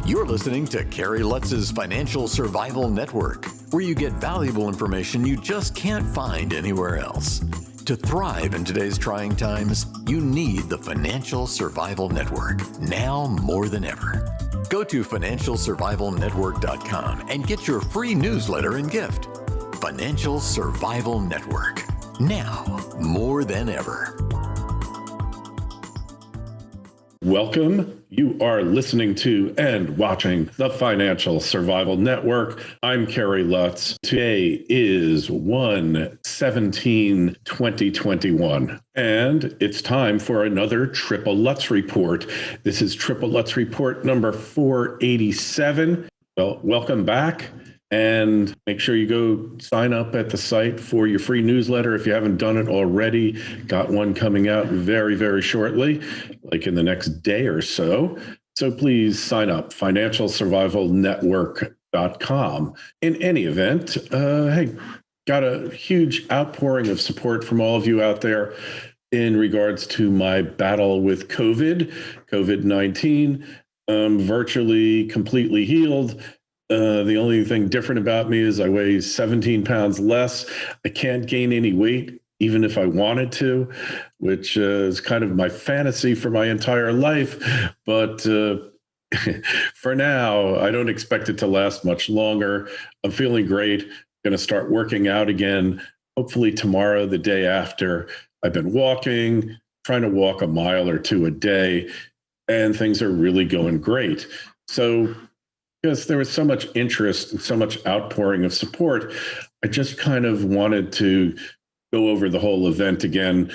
You're listening to Kerry Lutz's Financial Survival Network, where you get valuable information you just can't find anywhere else. To thrive in today's trying times, you need the Financial Survival Network, now more than ever. Go to financialsurvivalnetwork.com and get your free newsletter and gift. Financial Survival Network, now more than ever. Welcome. You are listening to and watching the Financial Survival Network. I'm Kerry Lutz. Today is 1/17/2021, and it's time for another Triple Lutz Report. This is Triple Lutz Report number 487. Well, welcome back. And make sure you go sign up at the site for your free newsletter if you haven't done it already. Got one coming out very, very shortly, like in the next day or so. So please sign up, financialsurvivalnetwork.com. In any event, hey, got a huge outpouring of support from all of you out there in regards to my battle with COVID-19. Virtually completely healed. The only thing different about me is I weigh 17 pounds less. I can't gain any weight, even if I wanted to, which is kind of my fantasy for my entire life. But for now, I don't expect it to last much longer. I'm feeling great. I'm going to start working out again, hopefully tomorrow, the day after. I've been walking, trying to walk a mile or two a day, and things are really going great. So, because there was so much interest and so much outpouring of support, I just kind of wanted to go over the whole event again.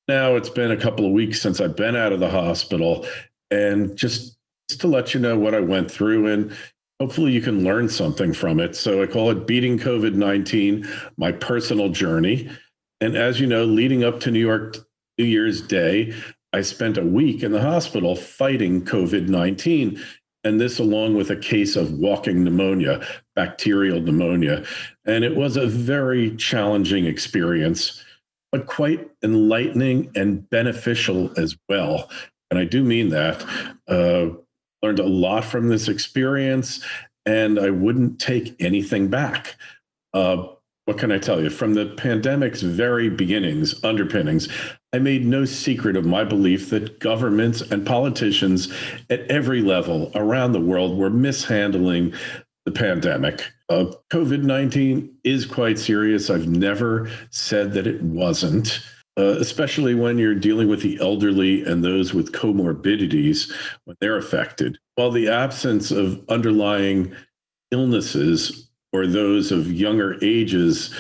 Now it's been a couple of weeks since I've been out of the hospital, and just to let you know what I went through, and hopefully you can learn something from it. So I call it Beating COVID-19, my personal journey. And as you know, leading up to New Year's Day, I spent a week in the hospital fighting COVID-19. And this along with a case of walking pneumonia, bacterial pneumonia. And it was a very challenging experience, but quite enlightening and beneficial as well. And I do mean that. Learned a lot from this experience, and I wouldn't take anything back. What can I tell you? From the pandemic's very underpinnings, I made no secret of my belief that governments and politicians at every level around the world were mishandling the pandemic. COVID-19 is quite serious. I've never said that it wasn't, especially when you're dealing with the elderly and those with comorbidities when they're affected. While the absence of underlying illnesses or those of younger ages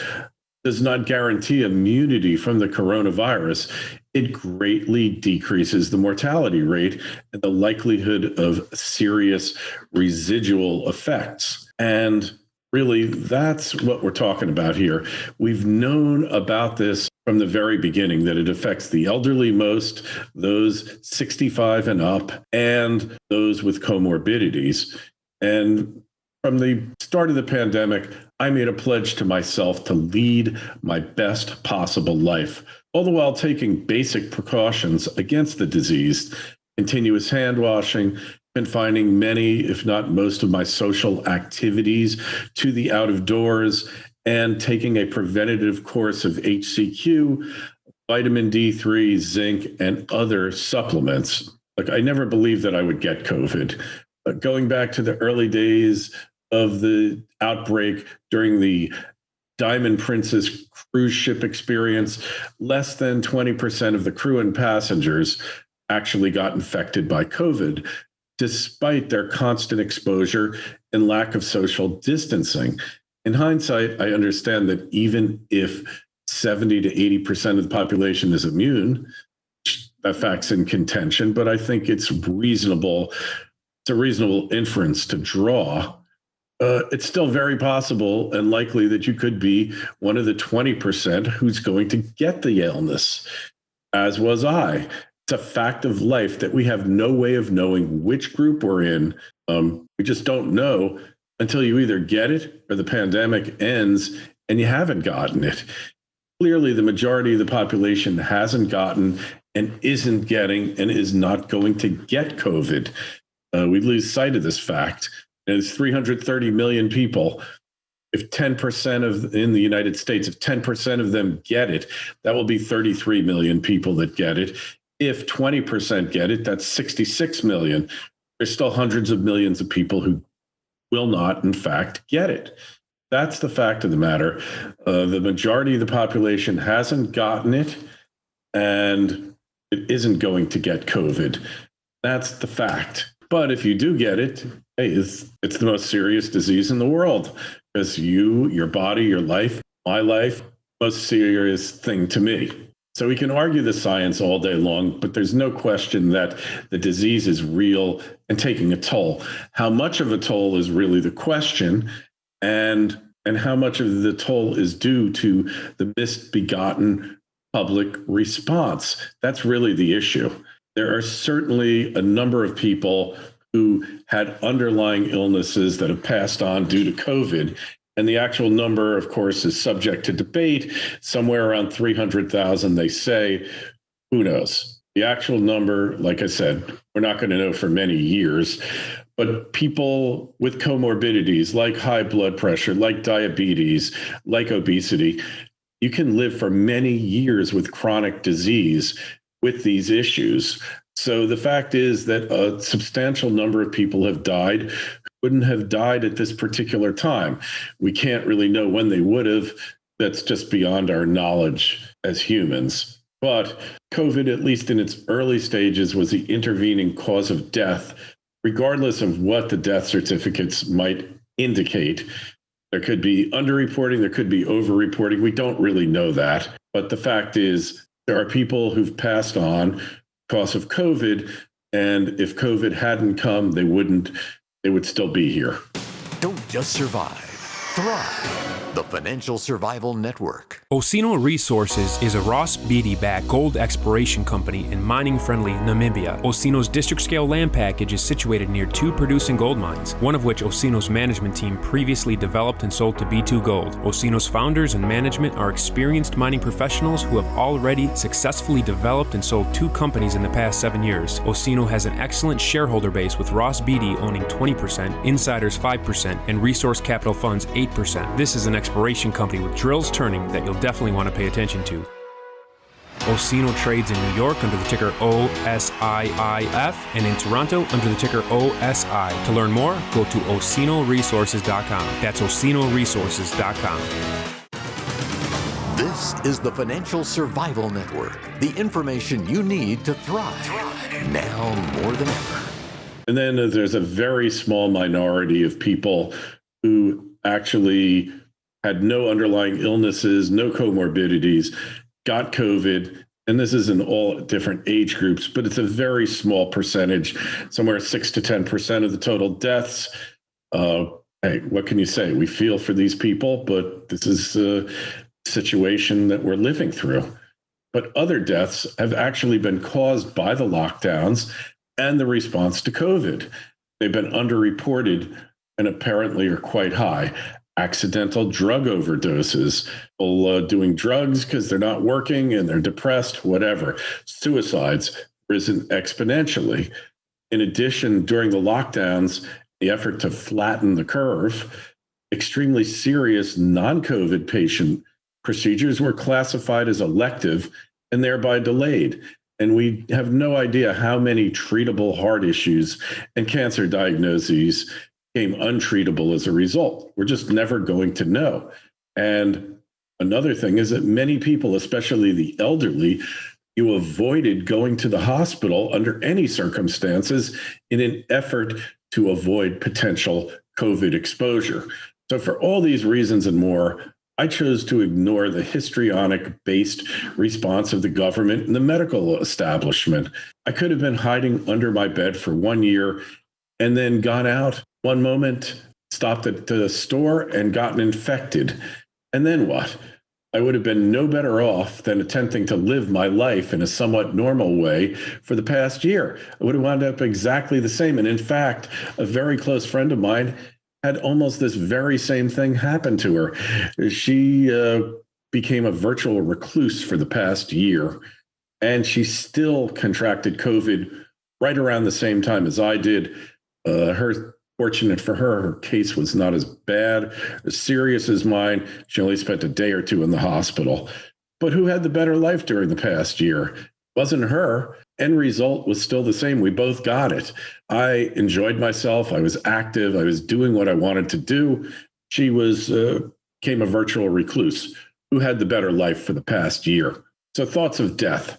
does not guarantee immunity from the coronavirus, it greatly decreases the mortality rate and the likelihood of serious residual effects. And really, that's what we're talking about here. We've known about this from the very beginning, that it affects the elderly most, those 65 and up, and those with comorbidities. And from the start of the pandemic, I made a pledge to myself to lead my best possible life, all the while taking basic precautions against the disease, continuous hand washing, confining many, if not most, of my social activities to the out of doors, and taking a preventative course of HCQ, vitamin D3, zinc, and other supplements. Look, I never believed that I would get COVID. But going back to the early days of the outbreak during the Diamond Princess cruise ship experience, less than 20% of the crew and passengers actually got infected by COVID, despite their constant exposure and lack of social distancing. In hindsight, I understand that even if 70 to 80% of the population is immune, that fact's in contention, but I think it's reasonable. It's a reasonable inference to draw. It's still very possible and likely that you could be one of the 20% who's going to get the illness, as was I. It's a fact of life that we have no way of knowing which group we're in. We just don't know until you either get it or the pandemic ends and you haven't gotten it. Clearly, the majority of the population hasn't gotten and isn't getting and is not going to get COVID. We lose sight of this fact. And it's 330 million people. If 10% in the United States, if 10% of them get it, that will be 33 million people that get it. If 20% get it, that's 66 million. There's still hundreds of millions of people who will not, in fact, get it. That's the fact of the matter. The majority of the population hasn't gotten it, and it isn't going to get COVID. That's the fact. But if you do get it, hey, it's the most serious disease in the world, because your body, your life, my life, most serious thing to me. So we can argue the science all day long, but there's no question that the disease is real and taking a toll. How much of a toll is really the question, and how much of the toll is due to the misbegotten public response? That's really the issue. There are certainly a number of people who had underlying illnesses that have passed on due to COVID. And the actual number, of course, is subject to debate. Somewhere around 300,000, they say. Who knows? The actual number, like I said, we're not going to know for many years. But people with comorbidities like high blood pressure, like diabetes, like obesity, you can live for many years with chronic disease with these issues. So the fact is that a substantial number of people have died who wouldn't have died at this particular time. We can't really know when they would have. That's just beyond our knowledge as humans. But COVID, at least in its early stages, was the intervening cause of death, regardless of what the death certificates might indicate. There could be underreporting, there could be overreporting. We don't really know that. But the fact is, there are people who've passed on because of COVID, and if COVID hadn't come, they would still be here. Don't just survive, thrive. The Financial Survival Network. Osino Resources is a Ross Beatty-backed gold exploration company in mining-friendly Namibia. Osino's district-scale land package is situated near 2 producing gold mines, one of which Osino's management team previously developed and sold to B2 Gold. Osino's founders and management are experienced mining professionals who have already successfully developed and sold 2 companies in the past 7 years. Osino has an excellent shareholder base, with Ross Beatty owning 20%, insiders 5%, and resource capital funds 8%. This is an exploration company with drills turning that you'll definitely want to pay attention to. Osino trades in New York under the ticker OSIIF and in Toronto under the ticker OSI. To learn more, go to osinoresources.com. That's osinoresources.com. This is the Financial Survival Network, the information you need to thrive now more than ever. And then there's a very small minority of people who actually had no underlying illnesses, no comorbidities, got COVID. And this is in all different age groups, but it's a very small percentage, somewhere 6 to 10% of the total deaths. Hey, what can you say? We feel for these people, but this is a situation that we're living through. But other deaths have actually been caused by the lockdowns and the response to COVID. They've been underreported and apparently are quite high. Accidental drug overdoses, people doing drugs because they're not working and they're depressed, whatever. Suicides risen exponentially. In addition, during the lockdowns, the effort to flatten the curve, extremely serious non-COVID patient procedures were classified as elective and thereby delayed. And we have no idea how many treatable heart issues and cancer diagnoses became untreatable as a result. We're just never going to know. And another thing is that many people, especially the elderly, you avoided going to the hospital under any circumstances in an effort to avoid potential COVID exposure. So for all these reasons and more, I chose to ignore the histrionic-based response of the government and the medical establishment. I could have been hiding under my bed for 1 year and then gone out one moment, stopped at the store and gotten infected. And then what? I would have been no better off than attempting to live my life in a somewhat normal way for the past year. I would have wound up exactly the same. And in fact, a very close friend of mine had almost this very same thing happen to her. She became a virtual recluse for the past year, and she still contracted COVID right around the same time as I did. Fortunate for her, her case was not as bad, as serious as mine. She only spent a day or two in the hospital. But who had the better life during the past year? Wasn't her. End result was still the same. We both got it. I enjoyed myself. I was active. I was doing what I wanted to do. She became a virtual recluse. Who had the better life for the past year? So thoughts of death.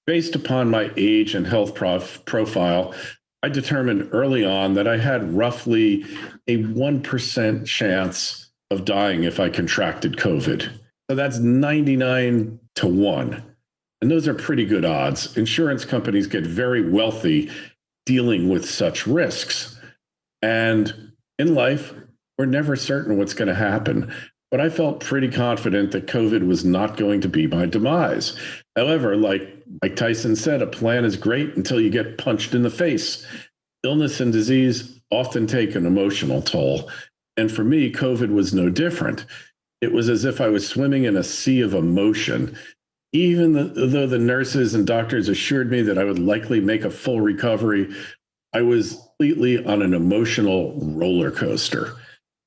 Based upon my age and health profile, I determined early on that I had roughly a 1% chance of dying if I contracted COVID. So that's 99 to 1. And those are pretty good odds. Insurance companies get very wealthy dealing with such risks. And in life, we're never certain what's going to happen. But I felt pretty confident that COVID was not going to be my demise. However, like Mike Tyson said, a plan is great until you get punched in the face. Illness and disease often take an emotional toll. And for me, COVID was no different. It was as if I was swimming in a sea of emotion. Even though the nurses and doctors assured me that I would likely make a full recovery, I was completely on an emotional roller coaster.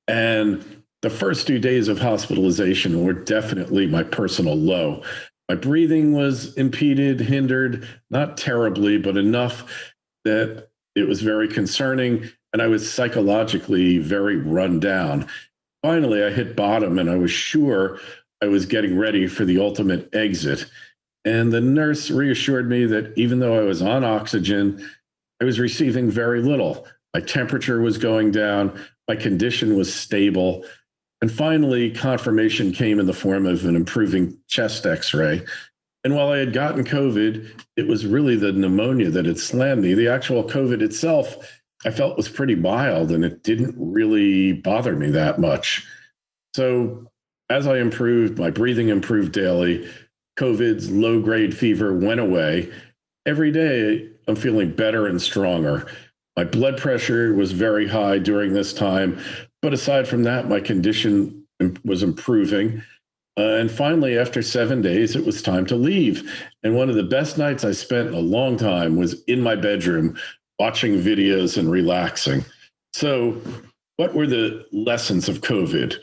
And the first 2 days of hospitalization were definitely my personal low. My breathing was impeded, hindered, not terribly, but enough that it was very concerning. And I was psychologically very run down. Finally, I hit bottom and I was sure I was getting ready for the ultimate exit. And the nurse reassured me that even though I was on oxygen, I was receiving very little. My temperature was going down. My condition was stable. And finally, confirmation came in the form of an improving chest x-ray. And while I had gotten COVID, it was really the pneumonia that had slammed me. The actual COVID itself, I felt was pretty mild and it didn't really bother me that much. So as I improved, my breathing improved daily. COVID's low-grade fever went away. Every day, I'm feeling better and stronger. My blood pressure was very high during this time. But aside from that, my condition was improving. And finally, after 7 days, it was time to leave. And one of the best nights I spent in a long time was in my bedroom, watching videos and relaxing. So what were the lessons of COVID?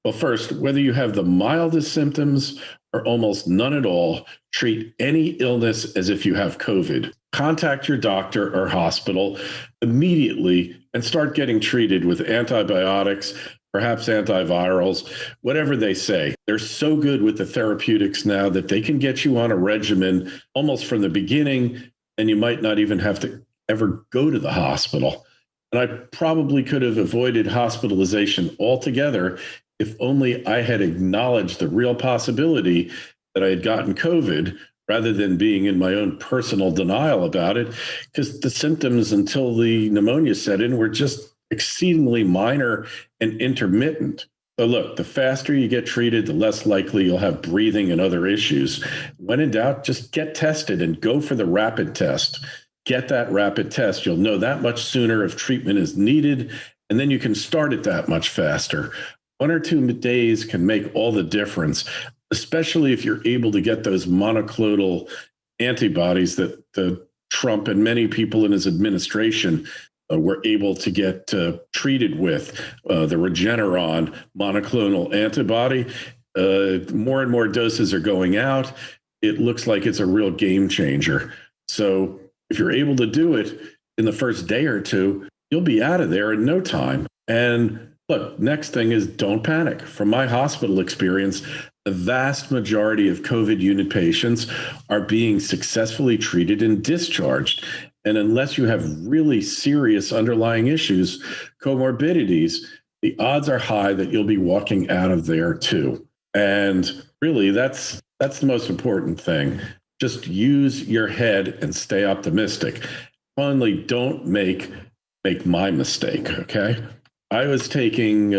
Well, first, whether you have the mildest symptoms or almost none at all, treat any illness as if you have COVID. Contact your doctor or hospital immediately and start getting treated with antibiotics, perhaps antivirals, whatever they say. They're so good with the therapeutics now that they can get you on a regimen almost from the beginning, and you might not even have to ever go to the hospital. And I probably could have avoided hospitalization altogether if only I had acknowledged the real possibility that I had gotten COVID rather than being in my own personal denial about it, because the symptoms until the pneumonia set in were just exceedingly minor and intermittent. So look, the faster you get treated, the less likely you'll have breathing and other issues. When in doubt, just get tested and go for the rapid test. Get that rapid test. You'll know that much sooner if treatment is needed, and then you can start it that much faster. 1 or 2 days can make all the difference, especially if you're able to get those monoclonal antibodies that Trump and many people in his administration were able to get treated with, the Regeneron monoclonal antibody. More and more doses are going out. It looks like it's a real game changer. So if you're able to do it in the first day or two, you'll be out of there in no time. And look, next thing is don't panic. From my hospital experience, the vast majority of COVID unit patients are being successfully treated and discharged. And unless you have really serious underlying issues, comorbidities, the odds are high that you'll be walking out of there too. And really, that's the most important thing. Just use your head and stay optimistic. Finally, don't make my mistake, okay? I was taking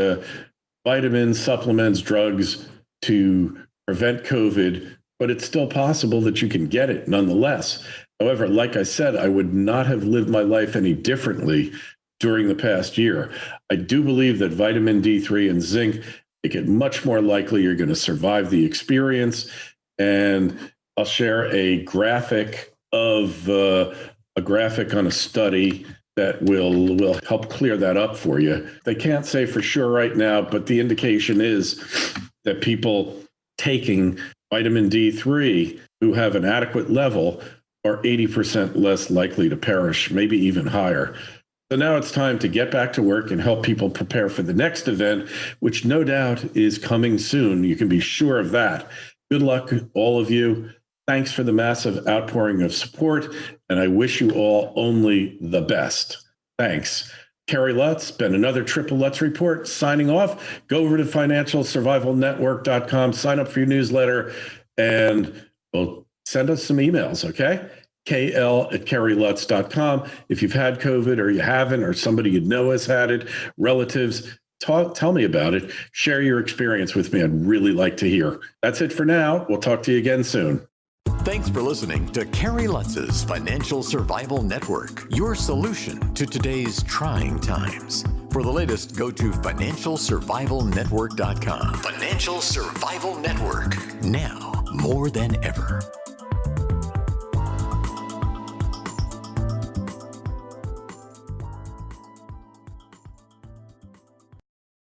vitamins, supplements, drugs to prevent COVID, but it's still possible that you can get it nonetheless. However, like I said, I would not have lived my life any differently during the past year. I do believe that vitamin D3 and zinc make it much more likely you're going to survive the experience. And I'll share a graphic on a study that will help clear that up for you. They can't say for sure right now, but the indication is that people taking vitamin D3 who have an adequate level are 80% less likely to perish, maybe even higher. So now it's time to get back to work and help people prepare for the next event, which no doubt is coming soon. You can be sure of that. Good luck, all of you. Thanks for the massive outpouring of support, and I wish you all only the best. Thanks. Kerry Lutz, been another Triple Lutz Report, signing off. Go over to financialsurvivalnetwork.com, sign up for your newsletter, and well, send us some emails, okay? KL@kerrylutz.com. If you've had COVID or you haven't, or somebody you know has had it, relatives, tell me about it. Share your experience with me. I'd really like to hear. That's it for now. We'll talk to you again soon. Thanks for listening to Kerry Lutz's Financial Survival Network, your solution to today's trying times. For the latest, go to financialsurvivalnetwork.com. Financial Survival Network, now more than ever.